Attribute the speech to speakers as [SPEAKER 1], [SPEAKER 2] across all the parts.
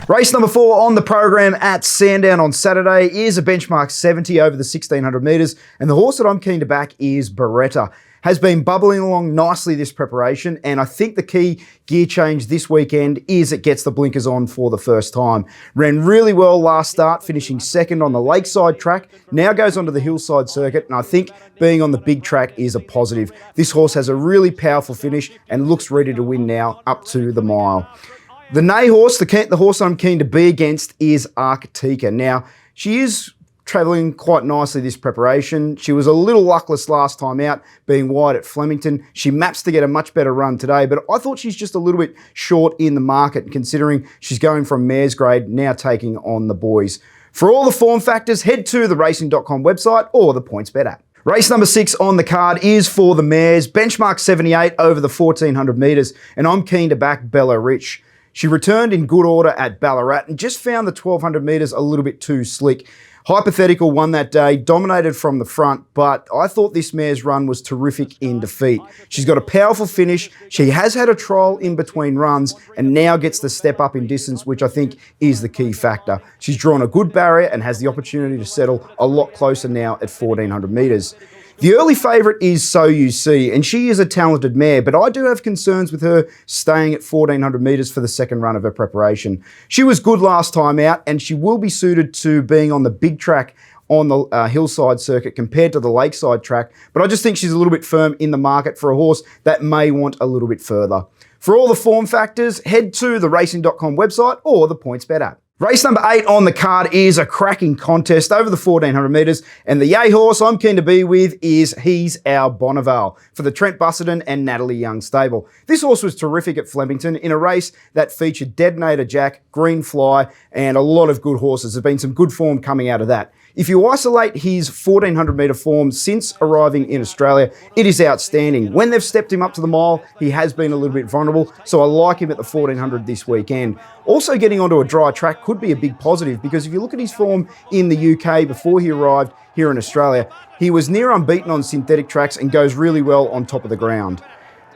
[SPEAKER 1] Race number 4 on the program at Sandown on Saturday is a benchmark 70 over the 1600 metres, and the horse that I'm keen to back is Beretta. Has been bubbling along nicely this preparation, and I think the key gear change this weekend is it gets the blinkers on for the first time. Ran really well last start, finishing second on the Lakeside track, now goes onto the Hillside circuit, and I think being on the big track is a positive. This horse has a really powerful finish and looks ready to win now up to the mile. The Nay horse, the horse I'm keen to be against, is Arctica. Now, she is travelling quite nicely this preparation. She was a little luckless last time out, being wide at Flemington. She maps to get a much better run today, but I thought she's just a little bit short in the market, considering she's going from mare's grade, now taking on the boys. For all the form factors, head to the racing.com website or the PointsBet app. Race number 6 on the card is for the mares, benchmark 78 over the 1400 metres, and I'm keen to back Bella Rich. She returned in good order at Ballarat and just found the 1200 metres a little bit too slick. Hypothetical won that day, dominated from the front, but I thought this mare's run was terrific in defeat. She's got a powerful finish. She has had a trial in between runs and now gets the step up in distance, which I think is the key factor. She's drawn a good barrier and has the opportunity to settle a lot closer now at 1400 metres. The early favourite is So You See, and she is a talented mare, but I do have concerns with her staying at 1400 metres for the second run of her preparation. She was good last time out, and she will be suited to being on the big track on the Hillside circuit compared to the Lakeside track, but I just think she's a little bit firm in the market for a horse that may want a little bit further. For all the form factors, head to the racing.com website or the PointsBet app. Race number 8 on the card is a cracking contest over the 1400 metres, and the yay horse I'm keen to be with is He's Our Bonneval for the Trent Busserton and Natalie Young stable. This horse was terrific at Flemington in a race that featured Detonator Jack, Green Fly, and a lot of good horses. There's been some good form coming out of that. If you isolate his 1400 metre form since arriving in Australia, it is outstanding. When they've stepped him up to the mile, he has been a little bit vulnerable, so I like him at the 1400 this weekend. Also getting onto a dry track could be a big positive, because if you look at his form in the UK before he arrived here in Australia, he was near unbeaten on synthetic tracks and goes really well on top of the ground.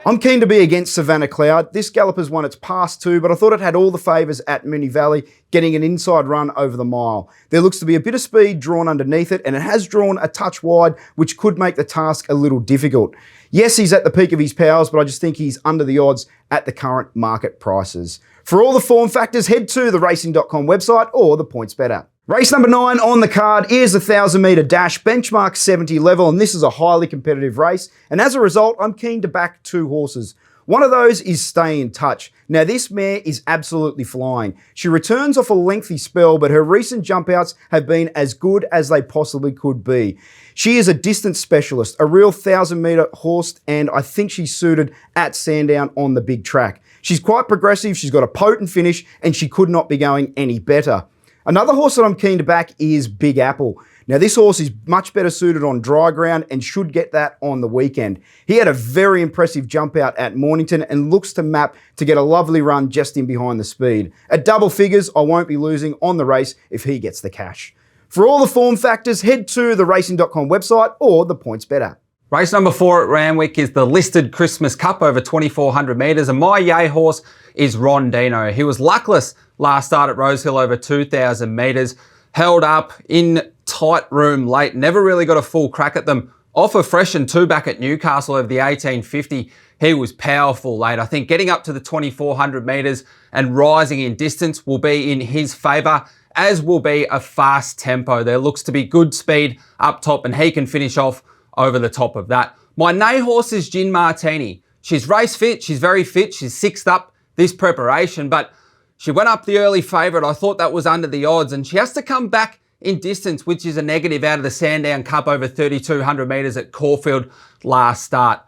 [SPEAKER 1] I'm keen to be against Savannah Cloud. This galloper's won its past 2, but I thought it had all the favours at Moonee Valley, getting an inside run over the mile. There looks to be a bit of speed drawn underneath it, and it has drawn a touch wide, which could make the task a little difficult. Yes, he's at the peak of his powers, but I just think he's under the odds at the current market prices. For all the form factors, head to the racing.com website or the PointsBet app. Race number 9 on the card is a 1000 metre dash, benchmark 70 level, and this is a highly competitive race. And as a result, I'm keen to back 2 horses. One of those is Stay in Touch. Now, this mare is absolutely flying. She returns off a lengthy spell, but her recent jump outs have been as good as they possibly could be. She is a distance specialist, a real 1000 metre horse, and I think she's suited at Sandown on the big track. She's quite progressive, she's got a potent finish, and she could not be going any better. Another horse that I'm keen to back is Big Apple. Now, this horse is much better suited on dry ground and should get that on the weekend. He had a very impressive jump out at Mornington and looks to map to get a lovely run just in behind the speed. At double figures, I won't be losing on the race if he gets the cash. For all the form factors, head to the racing.com website or the PointsBet app.
[SPEAKER 2] Race number 4 at Randwick is the listed Christmas Cup over 2400 metres, and my yay horse is Rondino. He was luckless last start at Rosehill over 2000 metres, held up in tight room late, never really got a full crack at them. Off a fresh and 2 back at Newcastle over the 1850, he was powerful late. I think getting up to the 2400 metres and rising in distance will be in his favour, as will be a fast tempo. There looks to be good speed up top, and he can finish off over the top of that. My Nay horse is Gin Martini. She's race fit, she's very fit, she's 6th up this preparation, but she went up the early favourite. I thought that was under the odds, and she has to come back in distance, which is a negative out of the Sandown Cup over 3200 metres at Caulfield last start.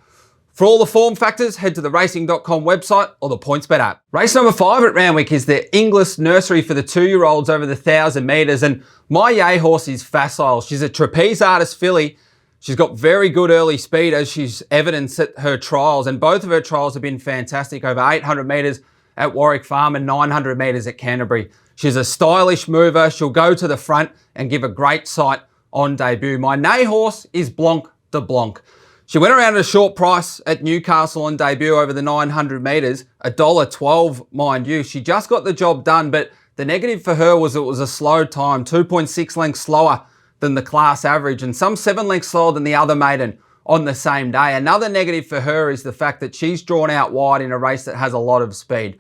[SPEAKER 2] For all the form factors, head to the racing.com website or the PointsBet app. Race number 5 at Randwick is the Inglis Nursery for the 2-year-olds over the 1000 metres, and my yay horse is Facile. She's a trapeze artist filly. She's got very good early speed, as she's evidenced at her trials, and both of her trials have been fantastic, over 800 metres at Warwick Farm and 900 metres at Canterbury. She's a stylish mover. She'll go to the front and give a great sight on debut. My Nay horse is Blanc de Blanc. She went around at a short price at Newcastle on debut over the 900 metres, $1.12, mind you. She just got the job done, but The negative for her was it was a slow time, 2.6 lengths slower than the class average and some 7 lengths slower than the other maiden on the same day. Another negative for her is the fact that she's drawn out wide in a race that has a lot of speed.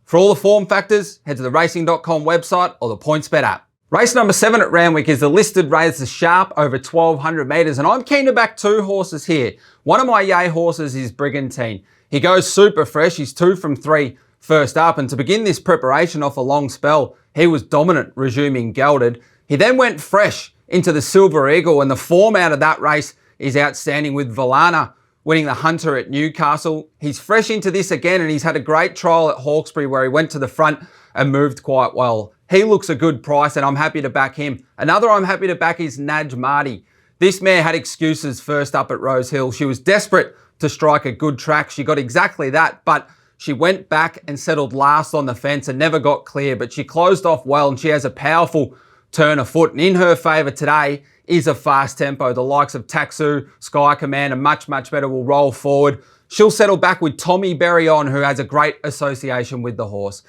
[SPEAKER 2] For all the form factors, head to the racing.com website or the PointsBet app. Race number 7 at Randwick is the listed race, the Sharp, over 1,200 metres, and I'm keen to back 2 horses here. One of my yay horses is Brigantine. He goes super fresh, he's 2 from 3 first up, and to begin this preparation off a long spell, he was dominant, resuming gelded. He then went fresh into the Silver Eagle, and the form out of that race is outstanding, with Valana winning the Hunter at Newcastle. He's fresh into this again, and he's had a great trial at Hawkesbury where he went to the front and moved quite well. He looks a good price, and I'm happy to back him. Another I'm happy to back is Naj Marty. This mare had excuses first up at Rose Hill. She was desperate to strike a good track. She got exactly that, but she went back and settled last on the fence and never got clear, but she closed off well, and she has a powerful turn of foot. And in her favour today is a fast tempo. The likes of Taxu, Sky Command, and much better will roll forward. She'll settle back with Tommy Berry on, who has a great association with the horse.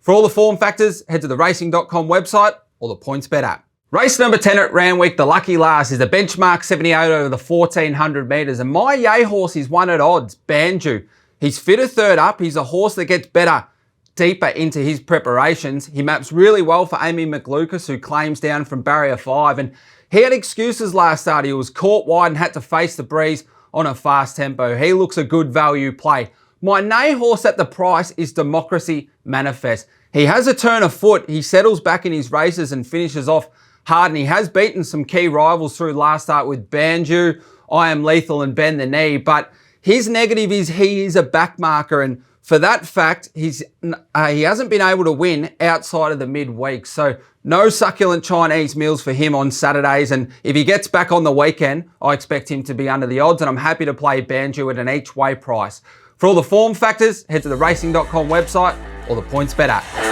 [SPEAKER 2] For all the form factors, head to the racing.com website or the PointsBet app. Race number 10 at Randwick, the lucky last, is a benchmark 78 over the 1,400 metres. And my yay horse is one at odds, Banju. He's fitter third up. He's a horse that gets better deeper into his preparations. He maps really well for Amy McLucas, who claims down from barrier 5. And he had excuses last start. He was caught wide and had to face the breeze on a fast tempo. He looks a good value play. My nay horse at the price is Democracy Manifest. He has a turn of foot. He settles back in his races and finishes off hard. And he has beaten some key rivals through last start with Banju, I Am Lethal, and Bend the Knee. But his negative is he is a back marker, and for that fact, he hasn't been able to win outside of the midweek. So no succulent Chinese meals for him on Saturdays. And if he gets back on the weekend, I expect him to be under the odds, and I'm happy to play Banju at an each way price. For all the form factors, head to the racing.com website or the PointsBet app.